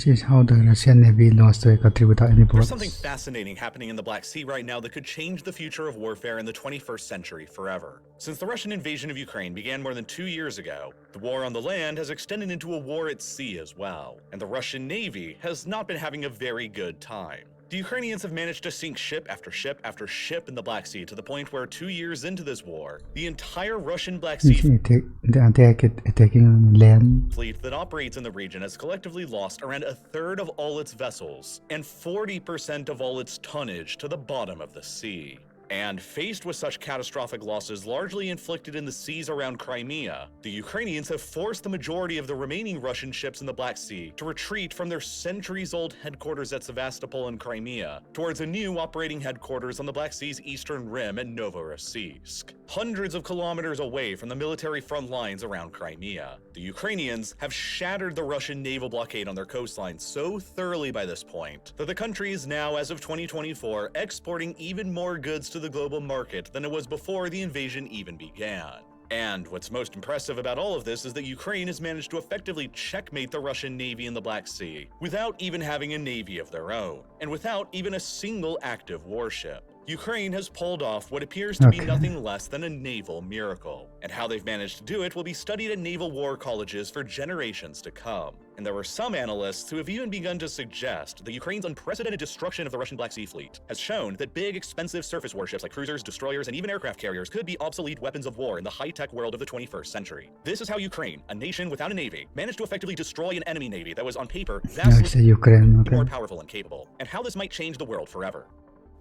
This is how the Russian Navy lost a country without any There's something boats. fascinating happening in the Black Sea right now that could change the future of warfare in the 21st century forever. Since the Russian invasion of Ukraine began more than 2 years ago, the war on the land has extended into a war at sea as well, and the Russian Navy has not been having a very good time. The Ukrainians have managed to sink ship after ship after ship in the Black Sea to the point where 2 years into this war, the entire Russian Black Sea They attacking on land. fleet that operates in the region has collectively lost around a third of all its vessels and 40% of all its tonnage to the bottom of the sea. And faced with such catastrophic losses largely inflicted in the seas around Crimea, the Ukrainians have forced the majority of the remaining Russian ships in the Black Sea to retreat from their centuries-old headquarters at Sevastopol and Crimea towards a new operating headquarters on the Black Sea's eastern rim at Novorossiysk, hundreds of kilometers away from the military front lines around Crimea. The Ukrainians have shattered the Russian naval blockade on their coastline so thoroughly by this point that the country is now, as of 2024, exporting even more goods to the global market than it was before the invasion even began. And what's most impressive about all of this is that Ukraine has managed to effectively checkmate the Russian Navy in the Black Sea without even having a navy of their own, and without even a single active warship. Ukraine has pulled off what appears to be nothing less than a naval miracle, and how they've managed to do it will be studied at naval war colleges for generations to come. And there were some analysts who have even begun to suggest that Ukraine's unprecedented destruction of the Russian Black Sea Fleet has shown that big, expensive surface warships like cruisers, destroyers, and even aircraft carriers could be obsolete weapons of war in the high-tech world of the 21st century. This is how Ukraine, a nation without a navy, managed to effectively destroy an enemy navy that was on paper vastly Ukraine. more powerful and capable, and how this might change the world forever.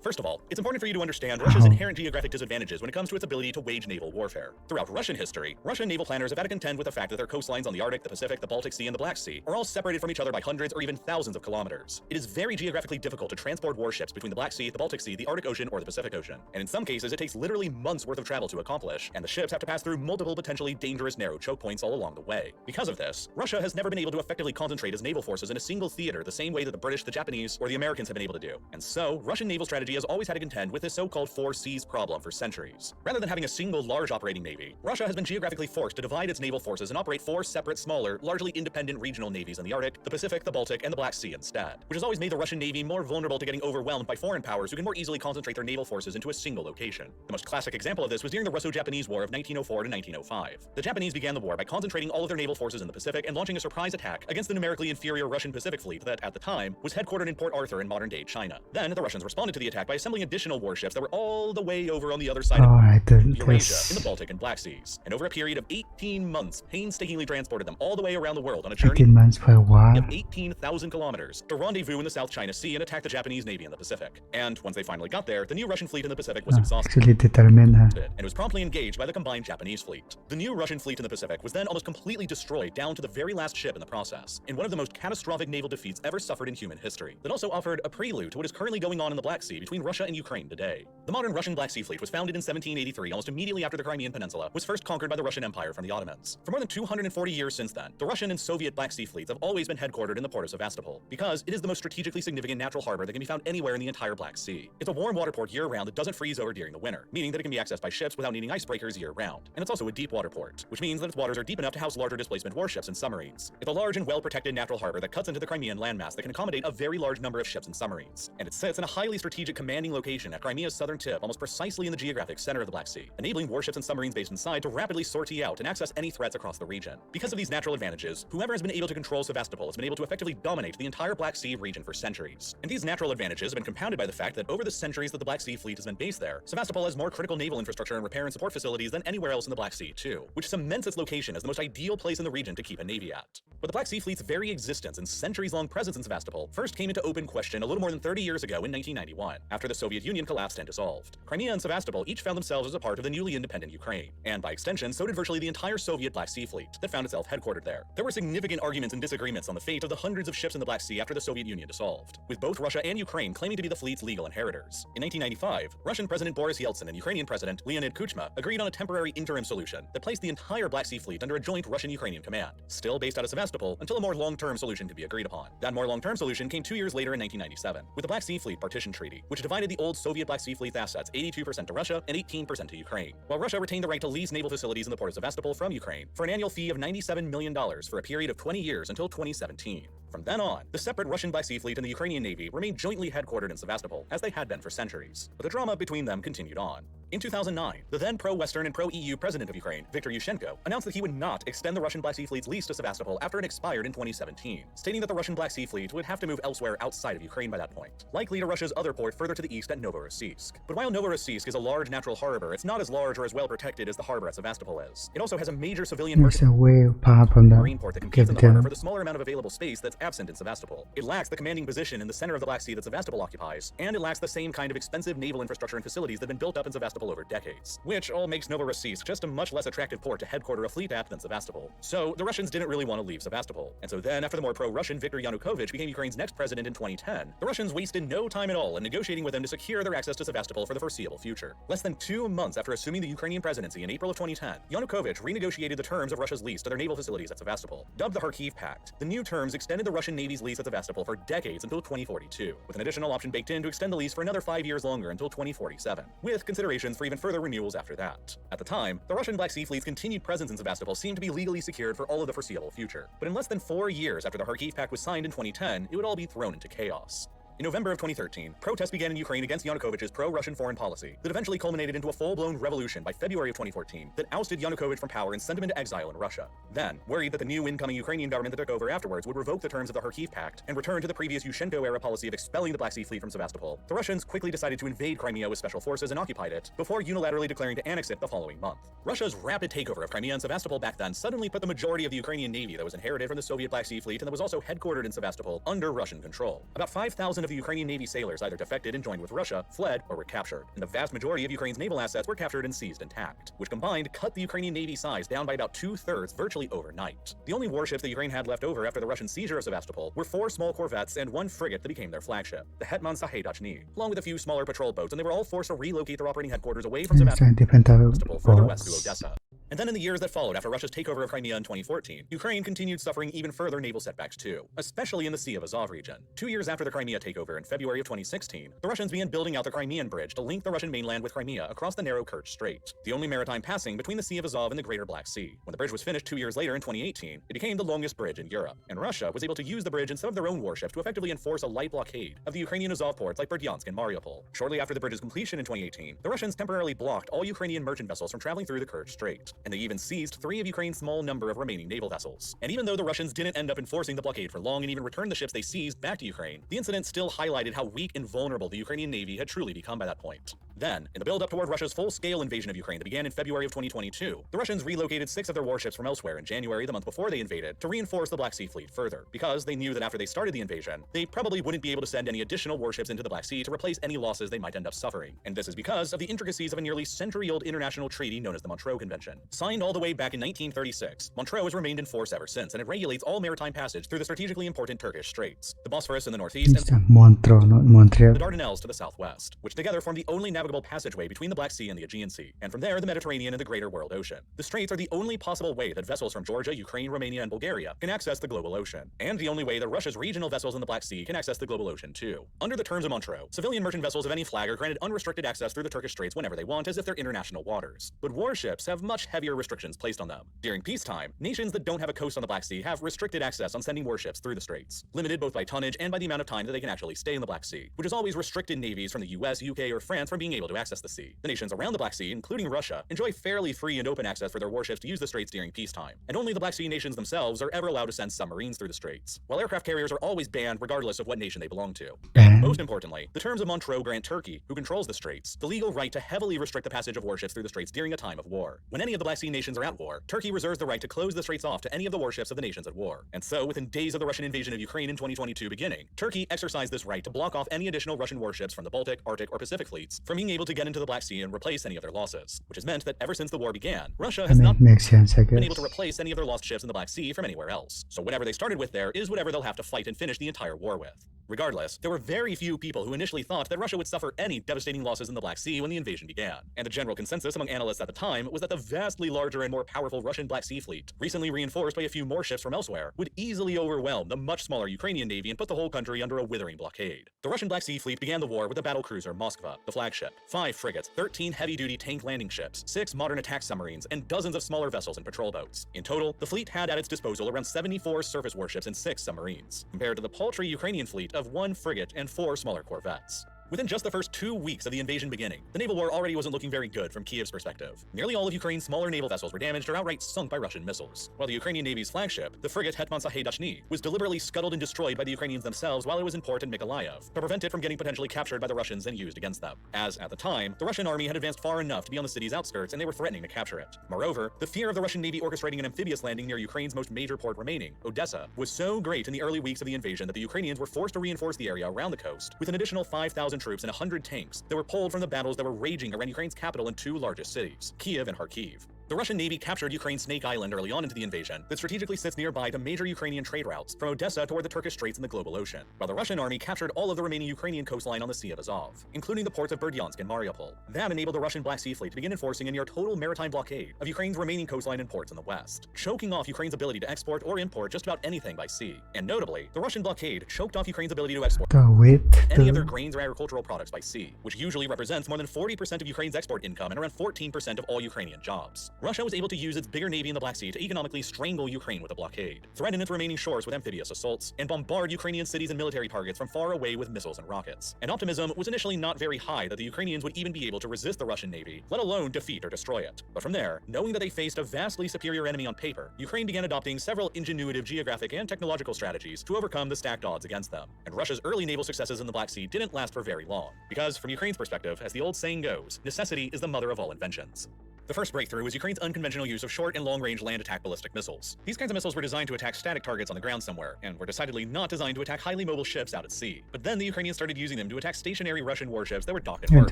First of all, it's important for you to understand Russia's inherent geographic disadvantages when it comes to its ability to wage naval warfare. Throughout Russian history, Russian naval planners have had to contend with the fact that their coastlines on the Arctic, the Pacific, the Baltic Sea, and the Black Sea are all separated from each other by hundreds or even thousands of kilometers. It is very geographically difficult to transport warships between the Black Sea, the Baltic Sea, the Arctic Ocean, or the Pacific Ocean. And in some cases, it takes literally months worth of travel to accomplish, and the ships have to pass through multiple potentially dangerous narrow choke points all along the way. Because of this, Russia has never been able to effectively concentrate its naval forces in a single theater the same way that the British, the Japanese, or the Americans have been able to do. And so, Russian naval strategy has always had to contend with this so-called four seas problem for centuries. Rather than having a single large operating navy, Russia has been geographically forced to divide its naval forces and operate four separate, smaller, largely independent regional navies in the Arctic, the Pacific, the Baltic, and the Black Sea instead, which has always made the Russian Navy more vulnerable to getting overwhelmed by foreign powers who can more easily concentrate their naval forces into a single location. The most classic example of this was during the Russo-Japanese War of 1904 to 1905. The Japanese began the war by concentrating all of their naval forces in the Pacific and launching a surprise attack against the numerically inferior Russian Pacific fleet that, at the time, was headquartered in Port Arthur in modern-day China. Then, the Russians responded to the attack by assembling additional warships that were all the way over on the other side of Eurasia, in the Baltic and Black Seas, and over a period of 18 months, painstakingly transported them all the way around the world on a journey 18 months for a while. of 18,000 kilometers to rendezvous in the South China Sea and attack the Japanese Navy in the Pacific. And once they finally got there, the new Russian fleet in the Pacific was exhausted Actually determined. and was promptly engaged by the combined Japanese fleet. The new Russian fleet in the Pacific was then almost completely destroyed down to the very last ship in the process, in one of the most catastrophic naval defeats ever suffered in human history, that also offered a prelude to what is currently going on in the Black Sea between Russia and Ukraine today. The modern Russian Black Sea fleet was founded in 1783, almost immediately after the Crimean Peninsula was first conquered by the Russian Empire from the Ottomans. For more than 240 years since then, the Russian and Soviet Black Sea fleets have always been headquartered in the port of Sevastopol, because it is the most strategically significant natural harbor that can be found anywhere in the entire Black Sea. It's a warm water port year-round that doesn't freeze over during the winter, meaning that it can be accessed by ships without needing icebreakers year-round. And it's also a deep water port, which means that its waters are deep enough to house larger displacement warships and submarines. It's a large and well-protected natural harbor that cuts into the Crimean landmass that can accommodate a very large number of ships and submarines. And it sits in a highly strategic commanding location at Crimea's southern tip, almost precisely in the geographic center of the Black Sea, enabling warships and submarines based inside to rapidly sortie out and access any threats across the region. Because of these natural advantages, whoever has been able to control Sevastopol has been able to effectively dominate the entire Black Sea region for centuries. And these natural advantages have been compounded by the fact that over the centuries that the Black Sea fleet has been based there, Sevastopol has more critical naval infrastructure and repair and support facilities than anywhere else in the Black Sea too, which cements its location as the most ideal place in the region to keep a navy at. But the Black Sea fleet's very existence and centuries-long presence in Sevastopol first came into open question a little more than 30 years ago in 1991, after the Soviet Union collapsed and dissolved. Crimea and Sevastopol each found themselves as a part of the newly independent Ukraine, and by extension, so did virtually the entire Soviet Black Sea fleet that found itself headquartered there. There were significant arguments and disagreements on the fate of the hundreds of ships in the Black Sea after the Soviet Union dissolved, with both Russia and Ukraine claiming to be the fleet's legal inheritors. In 1995, Russian President Boris Yeltsin and Ukrainian President Leonid Kuchma agreed on a temporary interim solution that placed the entire Black Sea fleet under a joint Russian-Ukrainian command, still based out of Sevastopol, until a more long-term solution could be agreed upon. That more long-term solution came 2 years later in 1997, with the Black Sea Fleet Partition Treaty, which which divided the old Soviet Black Sea Fleet's assets 82% to Russia and 18% to Ukraine, while Russia retained the right to lease naval facilities in the port of Sevastopol from Ukraine for an annual fee of $97 million for a period of 20 years until 2017. From then on, the separate Russian Black Sea Fleet and the Ukrainian Navy remained jointly headquartered in Sevastopol, as they had been for centuries. But the drama between them continued on. In 2009, the then pro-Western and pro-EU president of Ukraine, Viktor Yushchenko, announced that he would not extend the Russian Black Sea Fleet's lease to Sevastopol after it expired in 2017, stating that the Russian Black Sea Fleet would have to move elsewhere outside of Ukraine by that point, likely to Russia's other port further to the east at Novorossiysk. But while Novorossiysk is a large natural harbor, it's not as large or as well protected as the harbor at Sevastopol is. It also has a major civilian It's away apart from the marine port that competes in the harbor capital. for the smaller amount of available space that's absent in Sevastopol. It lacks the commanding position in the center of the Black Sea that Sevastopol occupies, and it lacks the same kind of expensive naval infrastructure and facilities that have been built up in Sevastopol over decades, which all makes Novorossiysk just a much less attractive port to headquarter a fleet at than Sevastopol. So the Russians didn't really want to leave Sevastopol. And so then, after the more pro-Russian Viktor Yanukovych became Ukraine's next president in 2010, the Russians wasted no time at all in negotiating with him to secure their access to Sevastopol for the foreseeable future. Less than 2 months after assuming the Ukrainian presidency in April of 2010, Yanukovych renegotiated the terms of Russia's lease to their naval facilities at Sevastopol. Dubbed the Kharkiv Pact, the new terms extended the Russian Navy's lease at Sevastopol for decades until 2042, with an additional option baked in to extend the lease for another 5 years longer until 2047, with considerations for even further renewals after that. At the time, the Russian Black Sea Fleet's continued presence in Sevastopol seemed to be legally secured for all of the foreseeable future. But in less than 4 years after the Kharkiv Pact was signed in 2010, it would all be thrown into chaos. In November of 2013, protests began in Ukraine against Yanukovych's pro-Russian foreign policy that eventually culminated into a full-blown revolution by February of 2014 that ousted Yanukovych from power and sent him into exile in Russia. Then, worried that the new incoming Ukrainian government that took over afterwards would revoke the terms of the Kharkiv Pact and return to the previous Yushchenko-era policy of expelling the Black Sea Fleet from Sevastopol, the Russians quickly decided to invade Crimea with special forces and occupied it, before unilaterally declaring to annex it the following month. Russia's rapid takeover of Crimea and Sevastopol back then suddenly put the majority of the Ukrainian Navy that was inherited from the Soviet Black Sea Fleet and that was also headquartered in Sevastopol under Russian control. About 5,000 of the Ukrainian Navy sailors either defected and joined with Russia, fled, or were captured, and the vast majority of Ukraine's naval assets were captured and seized intact, which combined cut the Ukrainian Navy size down by about 2/3 virtually overnight. The only warships that Ukraine had left over after the Russian seizure of Sevastopol were 4 small corvettes and 1 frigate that became their flagship, the Hetman Sahaydachny, along with a few smaller patrol boats, and they were all forced to relocate their operating headquarters away from It's a different type of Sevastopol further west to ports. Odessa. And then in the years that followed after Russia's takeover of Crimea in 2014, Ukraine continued suffering even further naval setbacks too, especially in the Sea of Azov region. 2 years after the Crimea takeover in February of 2016, the Russians began building out the Crimean Bridge to link the Russian mainland with Crimea across the narrow Kerch Strait, the only maritime passing between the Sea of Azov and the Greater Black Sea. When the bridge was finished 2 years later in 2018, it became the longest bridge in Europe, and Russia was able to use the bridge and some of their own warships to effectively enforce a light blockade of the Ukrainian Azov ports like Berdyansk and Mariupol. Shortly after the bridge's completion in 2018, the Russians temporarily blocked all Ukrainian merchant vessels from traveling through the Kerch Strait, and they even seized 3 of Ukraine's small number of remaining naval vessels. And even though the Russians didn't end up enforcing the blockade for long and even returned the ships they seized back to Ukraine, the incident still highlighted how weak and vulnerable the Ukrainian Navy had truly become by that point. Then, in the build-up toward Russia's full-scale invasion of Ukraine that began in February of 2022, the Russians relocated 6 of their warships from elsewhere in January, the month before they invaded, to reinforce the Black Sea Fleet further, because they knew that after they started the invasion, they probably wouldn't be able to send any additional warships into the Black Sea to replace any losses they might end up suffering. And this is because of the intricacies of a nearly century-old international treaty known as the Montreux Convention. Signed all the way back in 1936, Montreux has remained in force ever since, and it regulates all maritime passage through the strategically important Turkish Straits, the Bosphorus in the northeast, It's a Montreux, not Montreal. the Dardanelles to the southwest, which together form the only navigable passageway between the Black Sea and the Aegean Sea, and from there the Mediterranean and the greater world ocean. The straits are the only possible way that vessels from Georgia, Ukraine, Romania, and Bulgaria can access the global ocean, and the only way that Russia's regional vessels in the Black Sea can access the global ocean too. Under the terms of Montreux, civilian merchant vessels of any flag are granted unrestricted access through the Turkish Straits whenever they want, as if they're international waters. But warships have much heavier restrictions placed on them. During peacetime, nations that don't have a coast on the Black Sea have restricted access on sending warships through the straits, limited both by tonnage and by the amount of time that they can actually stay in the Black Sea, which has always restricted navies from the US, UK, or France from being able to access the sea. The nations around the Black Sea, including Russia, enjoy fairly free and open access for their warships to use the straits during peacetime, and only the Black Sea nations themselves are ever allowed to send submarines through the straits, while aircraft carriers are always banned regardless of what nation they belong to. And Most importantly, the terms of Montreux grant Turkey, who controls the straits, the legal right to heavily restrict the passage of warships through the straits during a time of war. When any of the Black Sea nations are at war, Turkey reserves the right to close the straits off to any of the warships of the nations at war. And so, within days of the Russian invasion of Ukraine in 2022 beginning, Turkey exercised this right to block off any additional Russian warships from the Baltic, Arctic, or Pacific fleets from being able to get into the Black Sea and replace any of their losses, which has meant that ever since the war began, Russia I has mean, not it makes sense, I been guess. able to replace any of their lost ships in the Black Sea from anywhere else. So whatever they started with there is whatever they'll have to fight and finish the entire war with. Regardless, there were very few people who initially thought that Russia would suffer any devastating losses in the Black Sea when the invasion began. And the general consensus among analysts at the time was that the vastly larger and more powerful Russian Black Sea fleet, recently reinforced by a few more ships from elsewhere, would easily overwhelm the much smaller Ukrainian navy and put the whole country under a withering blockade. The Russian Black Sea fleet began the war with the battle cruiser Moskva, the flagship, 5 frigates, 13 heavy-duty tank landing ships, 6 modern attack submarines, and dozens of smaller vessels and patrol boats. In total, the fleet had at its disposal around 74 surface warships and 6 submarines, compared to the paltry Ukrainian fleet of 1 frigate and 4 smaller corvettes. Within just the first 2 weeks of the invasion beginning, the naval war already wasn't looking very good from Kiev's perspective. Nearly all of Ukraine's smaller naval vessels were damaged or outright sunk by Russian missiles, while the Ukrainian Navy's flagship, the frigate Hetman Sahaydachny, was deliberately scuttled and destroyed by the Ukrainians themselves while it was in port in Mykolaiv, to prevent it from getting potentially captured by the Russians and used against them. As, at the time, the Russian army had advanced far enough to be on the city's outskirts and they were threatening to capture it. Moreover, the fear of the Russian Navy orchestrating an amphibious landing near Ukraine's most major port remaining, Odessa, was so great in the early weeks of the invasion that the Ukrainians were forced to reinforce the area around the coast with an additional 5,000 troops and 100 tanks that were pulled from the battles that were raging around Ukraine's capital and 2 largest cities, Kiev and Kharkiv. The Russian Navy captured Ukraine's Snake Island early on into the invasion that strategically sits nearby to major Ukrainian trade routes from Odessa toward the Turkish Straits and the global ocean, while the Russian army captured all of the remaining Ukrainian coastline on the Sea of Azov, including the ports of Berdyansk and Mariupol. That enabled the Russian Black Sea Fleet to begin enforcing a near total maritime blockade of Ukraine's remaining coastline and ports in the west, choking off Ukraine's ability to export or import just about anything by sea. And notably, the Russian blockade choked off Ukraine's ability to export any of their grains or agricultural products by sea, which usually represents more than 40% of Ukraine's export income and around 14% of all Ukrainian jobs. Russia was able to use its bigger navy in the Black Sea to economically strangle Ukraine with a blockade, threaten its remaining shores with amphibious assaults, and bombard Ukrainian cities and military targets from far away with missiles and rockets. And optimism was initially not very high that the Ukrainians would even be able to resist the Russian navy, let alone defeat or destroy it. But from there, knowing that they faced a vastly superior enemy on paper, Ukraine began adopting several ingenuitive geographic and technological strategies to overcome the stacked odds against them. And Russia's early naval successes in the Black Sea didn't last for very long, because from Ukraine's perspective, as the old saying goes, necessity is the mother of all inventions. The first breakthrough was Ukraine's unconventional use of short and long-range land attack ballistic missiles. These kinds of missiles were designed to attack static targets on the ground somewhere, and were decidedly not designed to attack highly mobile ships out at sea. But then the Ukrainians started using them to attack stationary Russian warships that were docked at harbor.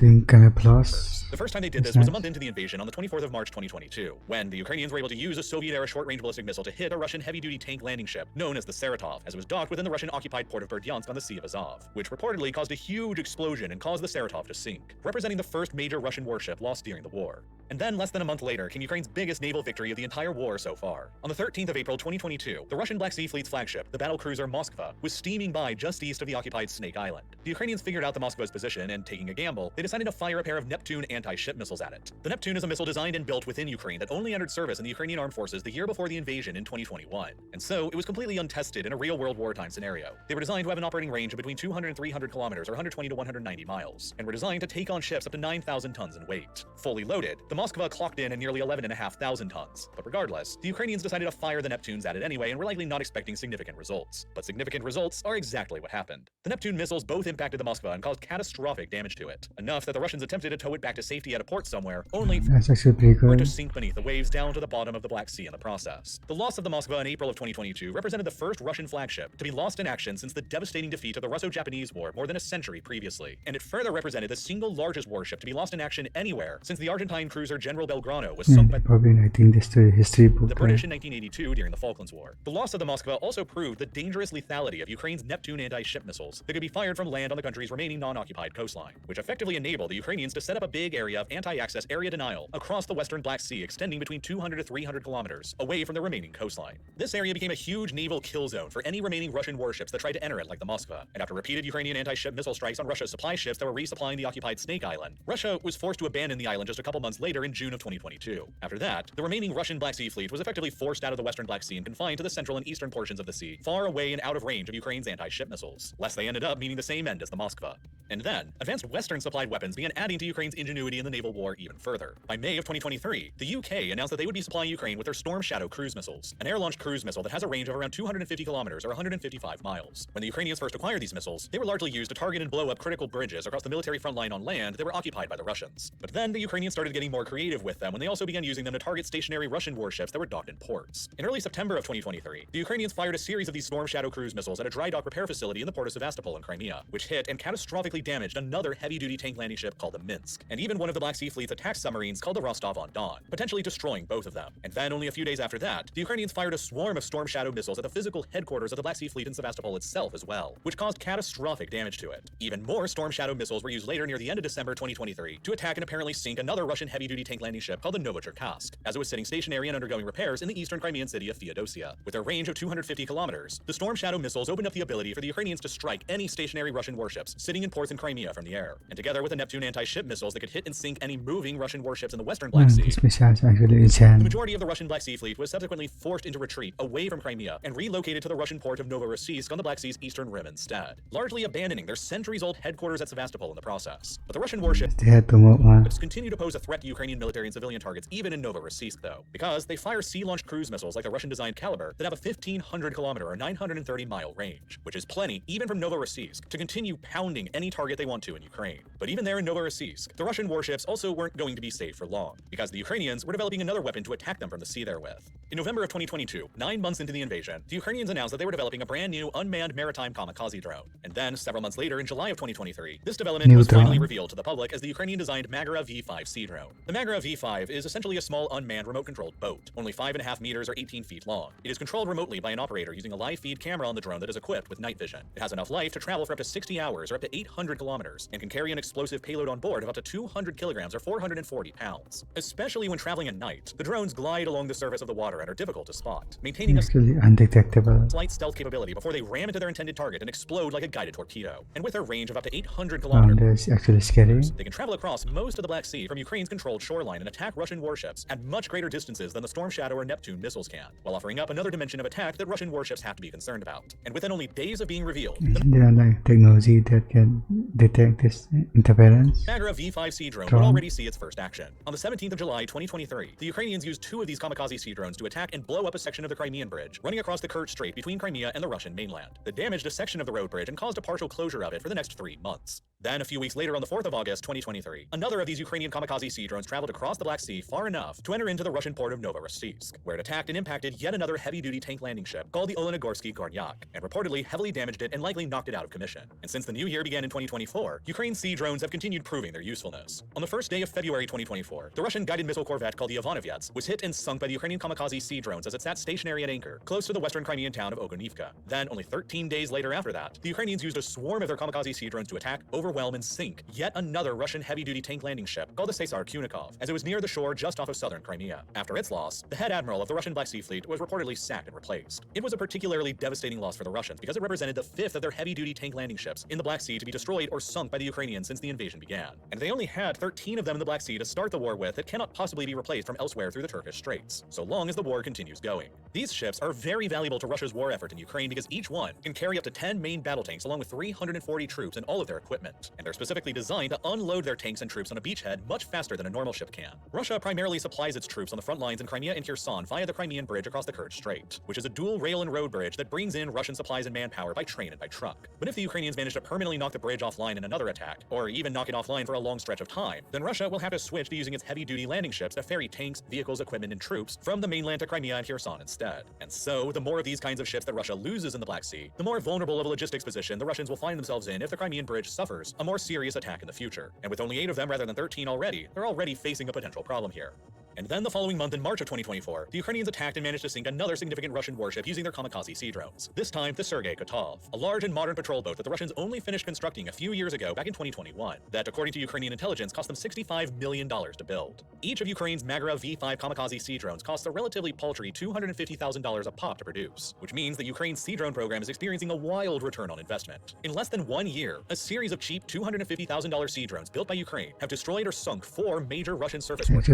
The first time they did this was a month into the invasion on the 24th of March 2022, when the Ukrainians were able to use a Soviet-era short-range ballistic missile to hit a Russian heavy-duty tank landing ship known as the Saratov, as it was docked within the Russian-occupied port of Berdyansk on the Sea of Azov, which reportedly caused a huge explosion and caused the Saratov to sink, representing the first major Russian warship lost during the war. And then less than a month later came Ukraine's biggest naval victory of the entire war so far. On the 13th of April 2022, the Russian Black Sea Fleet's flagship, the battle cruiser Moskva, was steaming by just east of the occupied Snake Island. The Ukrainians figured out the Moskva's position, and taking a gamble, they decided to fire a pair of Neptune anti-ship missiles at it. The Neptune is a missile designed and built within Ukraine that only entered service in the Ukrainian armed forces the year before the invasion in 2021. And so, it was completely untested in a real-world wartime scenario. They were designed to have an operating range of between 200 and 300 kilometers or 120 to 190 miles, and were designed to take on ships up to 9,000 tons in weight. Fully loaded, the Moskva clocked in at nearly 11,500 tons. But regardless, the Ukrainians decided to fire the Neptunes at it anyway and were likely not expecting significant results. But significant results are exactly what happened. The Neptune missiles both impacted the Moskva and caused catastrophic damage to it. Enough that the Russians attempted to tow it back to safety at a port somewhere, only for it to sink beneath the waves down to the bottom of the Black Sea in the process. The loss of the Moskva in April of 2022 represented the first Russian flagship to be lost in action since the devastating defeat of the Russo-Japanese War more than a century previously. And it further represented the single largest warship to be lost in action anywhere since the Argentine cruiser General Belgrano was sunk by the British in 1982 during the Falklands War. The loss of the Moskva also proved the dangerous lethality of Ukraine's Neptune anti-ship missiles that could be fired from land on the country's remaining non-occupied coastline, which effectively enabled the Ukrainians to set up a big area of anti-access area denial across the western Black Sea, extending between 200 to 300 kilometers away from the remaining coastline. This area became a huge naval kill zone for any remaining Russian warships that tried to enter it like the Moskva, and after repeated Ukrainian anti-ship missile strikes on Russia's supply ships that were resupplying the occupied Snake Island, Russia was forced to abandon the island just a couple months later in June of 2022. After that, the remaining Russian Black Sea Fleet was effectively forced out of the western Black Sea and confined to the central and eastern portions of the sea, far away and out of range of Ukraine's anti-ship missiles, lest they ended up meeting the same end as the Moskva. And then, advanced Western-supplied weapons began adding to Ukraine's ingenuity in the naval war even further. By May of 2023, the UK announced that they would be supplying Ukraine with their Storm Shadow cruise missiles, an air-launched cruise missile that has a range of around 250 kilometers or 155 miles. When the Ukrainians first acquired these missiles, they were largely used to target and blow up critical bridges across the military front line on land that were occupied by the Russians. But then the Ukrainians started getting more creative creative with them when they also began using them to target stationary Russian warships that were docked in ports. In early September of 2023, the Ukrainians fired a series of these Storm Shadow cruise missiles at a dry dock repair facility in the port of Sevastopol in Crimea, which hit and catastrophically damaged another heavy-duty tank landing ship called the Minsk, and even one of the Black Sea Fleet's attack submarines called the Rostov-on-Don, potentially destroying both of them. And then only a few days after that, the Ukrainians fired a swarm of Storm Shadow missiles at the physical headquarters of the Black Sea Fleet in Sevastopol itself as well, which caused catastrophic damage to it. Even more Storm Shadow missiles were used later near the end of December 2023 to attack and apparently sink another Russian heavy-duty tank landing ship called the Novocherkassk, as it was sitting stationary and undergoing repairs in the eastern Crimean city of Feodosia. With a range of 250 kilometers, the Storm Shadow missiles opened up the ability for the Ukrainians to strike any stationary Russian warships sitting in ports in Crimea from the air. And together with the Neptune anti-ship missiles that could hit and sink any moving Russian warships in the western Black Sea, These missiles actually the enchant. majority of the Russian Black Sea Fleet was subsequently forced into retreat away from Crimea and relocated to the Russian port of Novorossiysk on the Black Sea's eastern rim instead, largely abandoning their centuries-old headquarters at Sevastopol in the process. But the Russian warships They had to move on. continue to pose a threat to Ukrainian military and civilian targets even in Novorossiysk, though, because they fire sea-launched cruise missiles like the Russian-designed Caliber that have a 1,500-kilometer or 930-mile range, which is plenty even from Novorossiysk to continue pounding any target they want to in Ukraine. But even there in Novorossiysk, the Russian warships also weren't going to be safe for long, because the Ukrainians were developing another weapon to attack them from the sea therewith. In November of 2022, 9 months into the invasion, the Ukrainians announced that they were developing a brand new unmanned maritime kamikaze drone. And then, several months later, in July of 2023, this development was finally revealed to the public as the Ukrainian-designed Magara V5C drone. The Magara V5 is essentially a small unmanned remote-controlled boat, only 5.5 meters or 18 feet long. It is controlled remotely by an operator using a live feed camera on the drone that is equipped with night vision. It has enough life to travel for up to 60 hours or up to 800 kilometers, and can carry an explosive payload on board of up to 200 kilograms or 440 pounds. Especially when traveling at night, the drones glide along the surface of the water and are difficult to spot, maintaining a Actually undetectable. slight stealth capability before they ram into their intended target and explode like a guided torpedo. And with their range of up to 800 Wow, kilometers, that's actually scary. they can travel across most of the Black Sea from Ukraine's controlled shoreline and attack Russian warships at much greater distances than the Storm Shadow or Neptune missiles can, while offering up another dimension of attack that Russian warships have to be concerned about. And within only days of being revealed, the There are like technology that can detect this interference. Magara V5C drone would already see its first action. On the 17th of July 2023, the Ukrainians used 2 of these kamikaze sea drones to attack and blow up a section of the Crimean bridge running across the Kerch Strait between Crimea and the Russian mainland. That damaged a section of the road bridge and caused a partial closure of it for the next 3 months. Then, a few weeks later, on the 4th of August 2023, another of these Ukrainian kamikaze sea drones traveled across the Black Sea far enough to enter into the Russian port of Novorossiysk, where it attacked and impacted yet another heavy-duty tank landing ship called the Olenigorsky Gornyak, and reportedly heavily damaged it and likely knocked it out of commission. And since the new year began in 2024, Ukraine's sea drones have continued proving their usefulness. On the first day of February 2024, the Russian guided missile corvette called the Ivanovyets was hit and sunk by the Ukrainian kamikaze sea drones as it sat stationary at anchor, close to the western Crimean town of Ogonivka. Then, only 13 days later after that, the Ukrainians used a swarm of their kamikaze sea drones to attack, overwhelm, and sink yet another Russian heavy-duty tank landing ship called the Caesar Kunikov, as it was near the shore just off of southern Crimea. After its loss, the head admiral of the Russian Black Sea Fleet was reportedly sacked and replaced. It was a particularly devastating loss for the Russians because it represented the 5th of their heavy-duty tank landing ships in the Black Sea to be destroyed or sunk by the Ukrainians since the invasion began. And they only had 13 of them in the Black Sea to start the war with that cannot possibly be replaced from elsewhere through the Turkish Straits, so long as the war continues going. These ships are very valuable to Russia's war effort in Ukraine because each one can carry up to 10 main battle tanks along with 340 troops and all of their equipment, and they're specifically designed to unload their tanks and troops on a beachhead much faster than a normal ship can. Russia primarily supplies its troops on the front lines in Crimea and Kherson via the Crimean Bridge across the Kerch Strait, which is a dual rail and road bridge that brings in Russian supplies and manpower by train and by truck. But if the Ukrainians manage to permanently knock the bridge offline in another attack, or even knock it offline for a long stretch of time, then Russia will have to switch to using its heavy-duty landing ships to ferry tanks, vehicles, equipment, and troops from the mainland to Crimea and Kherson instead. And so, the more of these kinds of ships that Russia loses in the Black Sea, the more vulnerable of a logistics position the Russians will find themselves in if the Crimean Bridge suffers a more serious attack in the future. And with only 8 of them rather than 13 already, they're already facing a potential problem here. And then the following month in March of 2024, the Ukrainians attacked and managed to sink another significant Russian warship using their kamikaze sea drones. This time, the Sergei Kotov, a large and modern patrol boat that the Russians only finished constructing a few years ago back in 2021, that, according to Ukrainian intelligence, cost them $65 million to build. Each of Ukraine's Magara V5 kamikaze sea drones costs a relatively paltry $250,000 a pop to produce, which means that Ukraine's sea drone program is experiencing a wild return on investment. In less than 1 year, a series of cheap $250,000 sea drones built by Ukraine have destroyed or sunk 4 major Russian surface warships.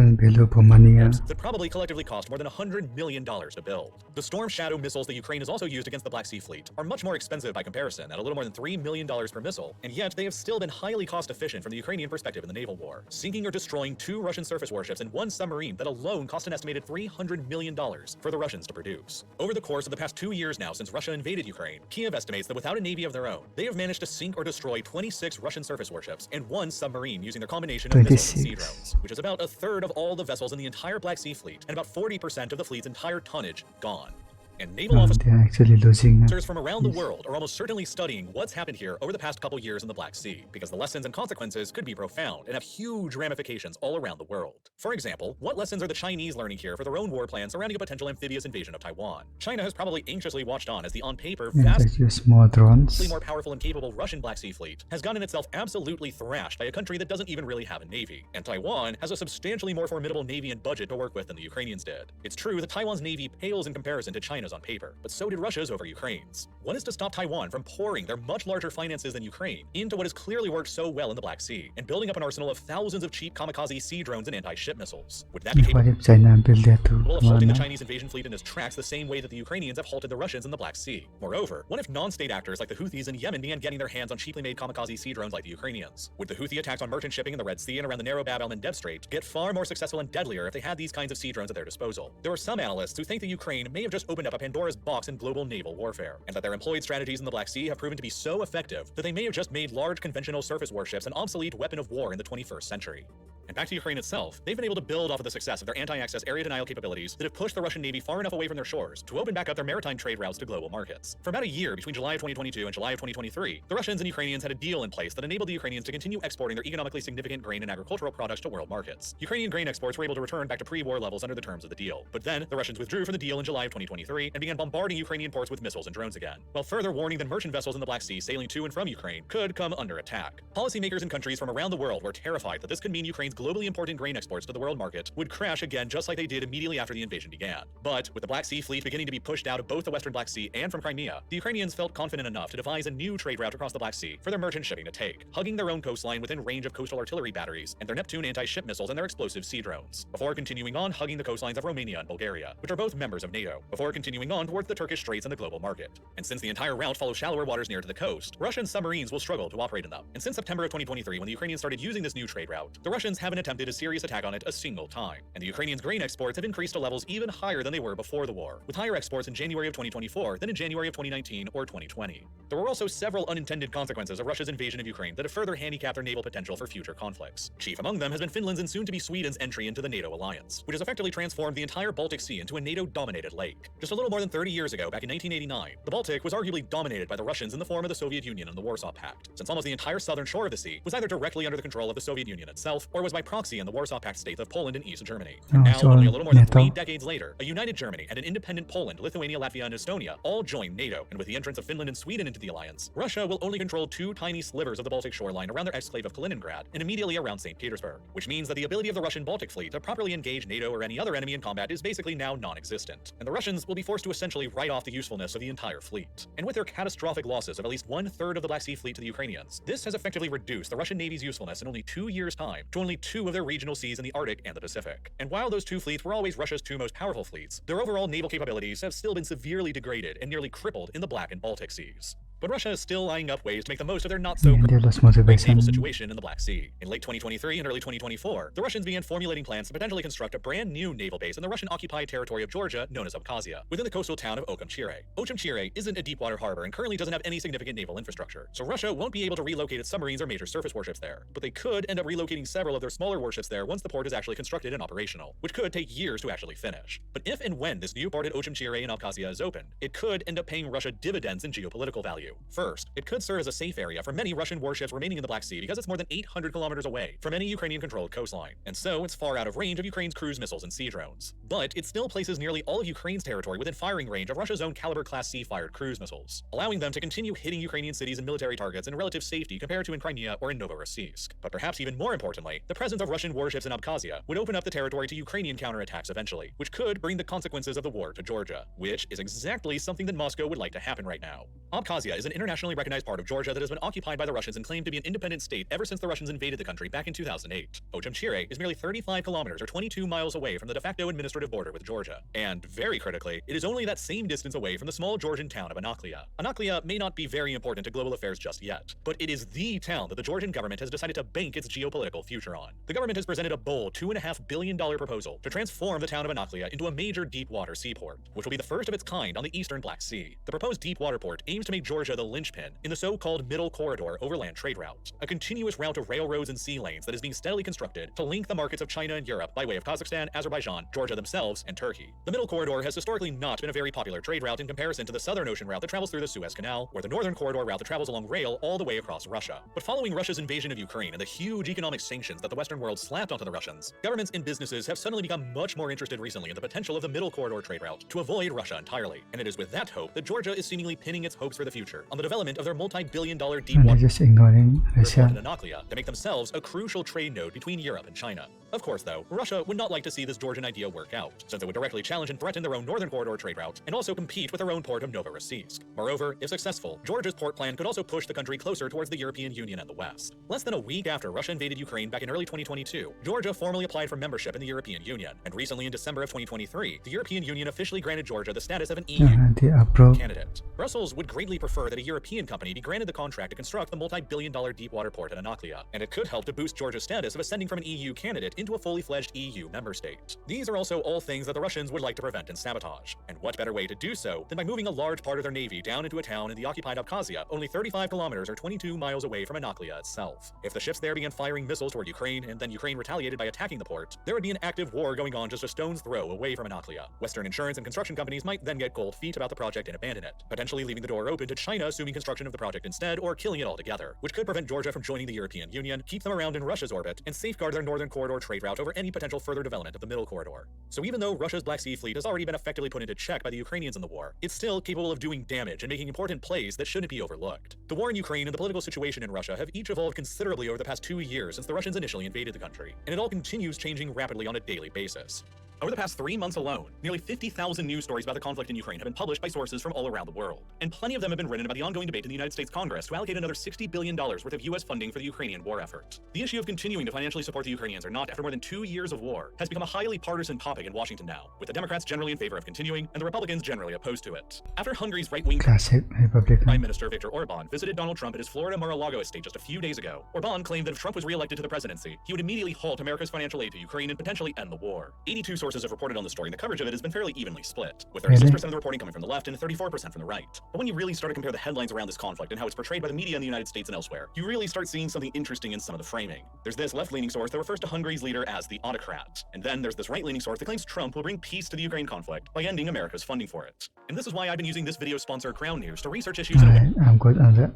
money. that probably collectively cost more than $100 million to build. The Storm Shadow missiles that Ukraine has also used against the Black Sea Fleet are much more expensive by comparison, at a little more than $3 million per missile, and yet they have still been highly cost-efficient from the Ukrainian perspective in the naval war, sinking or destroying 2 Russian surface warships and 1 submarine that alone cost an estimated $300 million for the Russians to produce. Over the course of the past 2 years now since Russia invaded Ukraine, Kiev estimates that without a navy of their own, they have managed to sink or destroy 26 Russian surface warships and 1 submarine using their combination of missiles and sea drones, which is about a third of all the vessels in the entire Black Sea Fleet and about 40% of the fleet's entire tonnage gone. And naval officers They're actually losing. from around the world are almost certainly studying what's happened here over the past couple years in the Black Sea, because the lessons and consequences could be profound and have huge ramifications all around the world. For example, what lessons are the Chinese learning here for their own war plans surrounding a potential amphibious invasion of Taiwan? China has probably anxiously watched on as the on paper vastly more drones. more powerful and capable Russian Black Sea Fleet has gotten itself absolutely thrashed by a country that doesn't even really have a navy. And Taiwan has a substantially more formidable navy and budget to work with than the Ukrainians did. It's true that Taiwan's navy pales in comparison to China's on paper, but so did Russia's over Ukraine's. What is to stop Taiwan from pouring their much larger finances than Ukraine into what has clearly worked so well in the Black Sea and building up an arsenal of thousands of cheap kamikaze sea drones and anti-ship missiles? Would that be capable of halting the Chinese invasion fleet in its tracks the same way that the Ukrainians have halted the Russians in the Black Sea? Moreover, what if non-state actors like the Houthis in Yemen began getting their hands on cheaply made kamikaze sea drones like the Ukrainians? Would the Houthi attacks on merchant shipping in the Red Sea and around the narrow Bab el-Mandeb Strait get far more successful and deadlier if they had these kinds of sea drones at their disposal? There are some analysts who think that Ukraine may have just opened up a Pandora's box in global naval warfare, and that their employed strategies in the Black Sea have proven to be so effective that they may have just made large conventional surface warships an obsolete weapon of war in the 21st century. And back to Ukraine itself, they've been able to build off of the success of their anti-access area denial capabilities that have pushed the Russian Navy far enough away from their shores to open back up their maritime trade routes to global markets. For about a year between July of 2022 and July of 2023, the Russians and Ukrainians had a deal in place that enabled the Ukrainians to continue exporting their economically significant grain and agricultural products to world markets. Ukrainian grain exports were able to return back to pre-war levels under the terms of the deal. But then, the Russians withdrew from the deal in July of 2023 and began bombarding Ukrainian ports with missiles and drones again, while further warning that merchant vessels in the Black Sea sailing to and from Ukraine could come under attack. Policymakers in countries from around the world were terrified that this could mean Ukraine's globally important grain exports to the world market would crash again just like they did immediately after the invasion began. But with the Black Sea Fleet beginning to be pushed out of both the Western Black Sea and from Crimea, the Ukrainians felt confident enough to devise a new trade route across the Black Sea for their merchant shipping to take, hugging their own coastline within range of coastal artillery batteries and their Neptune anti-ship missiles and their explosive sea drones, before continuing on hugging the coastlines of Romania and Bulgaria, which are both members of NATO, before continuing on towards the Turkish Straits and the global market. And since the entire route follows shallower waters near to the coast, Russian submarines will struggle to operate in them. And since September of 2023, when the Ukrainians started using this new trade route, the Russians haven't attempted a serious attack on it a single time. And the Ukrainians' grain exports have increased to levels even higher than they were before the war, with higher exports in January of 2024 than in January of 2019 or 2020. There were also several unintended consequences of Russia's invasion of Ukraine that have further handicapped their naval potential for future conflicts. Chief among them has been Finland's and soon to be Sweden's entry into the NATO alliance, which has effectively transformed the entire Baltic Sea into a NATO-dominated lake. Just a little more than 30 years ago, back in 1989, the Baltic was arguably dominated by the Russians in the form of the Soviet Union and the Warsaw Pact, since almost the entire southern shore of the sea was either directly under the control of the Soviet Union itself or was by proxy in the Warsaw Pact states of Poland and East Germany. Now, only a little more than 3 decades later, a united Germany and an independent Poland, Lithuania, Latvia, and Estonia all joined NATO, and with the entrance of Finland and Sweden into the alliance, Russia will only control 2 tiny slivers of the Baltic shoreline around their exclave of Kaliningrad and immediately around St. Petersburg, which means that the ability of the Russian Baltic fleet to properly engage NATO or any other enemy in combat is basically now non-existent, and the Russians will be forced to essentially write off the usefulness of the entire fleet. And with their catastrophic losses of at least 1/3 of the Black Sea fleet to the Ukrainians, this has effectively reduced the Russian Navy's usefulness in only 2 years' time to only 2 of their regional seas in the Arctic and the Pacific. And while those 2 fleets were always Russia's 2 most powerful fleets, their overall naval capabilities have still been severely degraded and nearly crippled in the Black and Baltic seas. But Russia is still eyeing up ways to make the most of their not-so-naval situation in the Black Sea. In late 2023 and early 2024, the Russians began formulating plans to potentially construct a brand new naval base in the Russian-occupied territory of Georgia known as Abkhazia, within the coastal town of Okhotchire. Okhotchire isn't a deep-water harbor and currently doesn't have any significant naval infrastructure, so Russia won't be able to relocate its submarines or major surface warships there. But they could end up relocating several of their smaller warships there once the port is actually constructed and operational, which could take years to actually finish. But if and when this new port at Okhotchire in Abkhazia is opened, it could end up paying Russia dividends in geopolitical value. First, it could serve as a safe area for many Russian warships remaining in the Black Sea because it's more than 800 kilometers away from any Ukrainian-controlled coastline, and so it's far out of range of Ukraine's cruise missiles and sea drones. But it still places nearly all of Ukraine's territory within firing range of Russia's own Kalibr-class sea-fired cruise missiles, allowing them to continue hitting Ukrainian cities and military targets in relative safety compared to in Crimea or in Novorossiysk. But perhaps even more importantly, the presence of Russian warships in Abkhazia would open up the territory to Ukrainian counterattacks eventually, which could bring the consequences of the war to Georgia, which is exactly something that Moscow would like to happen right now. Abkhazia Anaklia is an internationally recognized part of Georgia that has been occupied by the Russians and claimed to be an independent state ever since the Russians invaded the country back in 2008. Ochemchire is merely 35 kilometers or 22 miles away from the de facto administrative border with Georgia. And very critically, it is only that same distance away from the small Georgian town of Anaklia. Anaklia may not be very important to global affairs just yet, but it is the town that the Georgian government has decided to bank its geopolitical future on. The government has presented a bold $2.5 billion proposal to transform the town of Anaklia into a major deep water seaport, which will be the first of its kind on the eastern Black Sea. The proposed deep water port aims to make Georgia the linchpin in the so-called Middle Corridor overland trade route, a continuous route of railroads and sea lanes that is being steadily constructed to link the markets of China and Europe by way of Kazakhstan, Azerbaijan, Georgia themselves, and Turkey. The Middle Corridor has historically not been a very popular trade route in comparison to the Southern Ocean route that travels through the Suez Canal, or the Northern Corridor route that travels along rail all the way across Russia. But following Russia's invasion of Ukraine and the huge economic sanctions that the Western world slapped onto the Russians, governments and businesses have suddenly become much more interested recently in the potential of the Middle Corridor trade route to avoid Russia entirely. And it is with that hope that Georgia is seemingly pinning its hopes for the future on the development of their multi-billion-dollar deep And they're water just ignoring port Russia. in Anaklia to make themselves a crucial trade node between Europe and China. Of course, though, Russia would not like to see this Georgian idea work out, since it would directly challenge and threaten their own Northern Corridor trade route and also compete with their own port of Novorossiysk. Moreover, if successful, Georgia's port plan could also push the country closer towards the European Union and the West. Less than a week after Russia invaded Ukraine back in early 2022, Georgia formally applied for membership in the European Union, and recently in December of 2023, the European Union officially granted Georgia the status of an EU They approve. candidate. Brussels would greatly prefer that a European company be granted the contract to construct the multi-billion-dollar deep-water port at Anaklia, and it could help to boost Georgia's status of ascending from an EU candidate into a fully fledged EU member state. These are also all things that the Russians would like to prevent and sabotage, and what better way to do so than by moving a large part of their navy down into a town in the occupied Abkhazia, only 35 kilometers or 22 miles away from Anaklia itself. If the ships there began firing missiles toward Ukraine, and then Ukraine retaliated by attacking the port, there would be an active war going on just a stone's throw away from Anaklia. Western insurance and construction companies might then get cold feet about the project and abandon it, potentially leaving the door open to China assuming construction of the project instead or killing it altogether, which could prevent Georgia from joining the European Union, keep them around in Russia's orbit, and safeguard their Northern Corridor trade route over any potential further development of the Middle Corridor. So even though Russia's Black Sea fleet has already been effectively put into check by the Ukrainians in the war, it's still capable of doing damage and making important plays that shouldn't be overlooked. The war in Ukraine and the political situation in Russia have each evolved considerably over the past 2 years since the Russians initially invaded the country, and it all continues changing rapidly on a daily basis. Over the past 3 months alone, nearly 50,000 news stories about the conflict in Ukraine have been published by sources from all around the world, and plenty of them have been written about the ongoing debate in the United States Congress to allocate another $60 billion worth of U.S. funding for the Ukrainian war effort. The issue of continuing to financially support the Ukrainians or not after more than 2 years of war has become a highly partisan topic in Washington now, with the Democrats generally in favor of continuing and the Republicans generally opposed to it. After Hungary's right-wing Classic Republican. Prime Minister Viktor Orban visited Donald Trump at his Florida Mar-a-Lago estate just a few days ago, Orban claimed that if Trump was re-elected to the presidency, he would immediately halt America's financial aid to Ukraine and potentially end the war. 82 sources have reported on the story, and the coverage of it has been fairly evenly split, with 36% of the reporting coming from the left and 34% from the right. But when you really start to compare the headlines around this conflict and how it's portrayed by the media in the United States and elsewhere, you really start seeing something interesting in some of the framing. There's this left-leaning source that refers to Hungary's leader as the autocrat, and then there's this right-leaning source that claims Trump will bring peace to the Ukraine conflict by ending America's funding for it. And this is why I've been using this video sponsor Crown News to research issues in a way Alright, I'm good on that.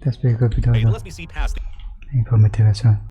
That's very good video. that lets me see past the Informative as well.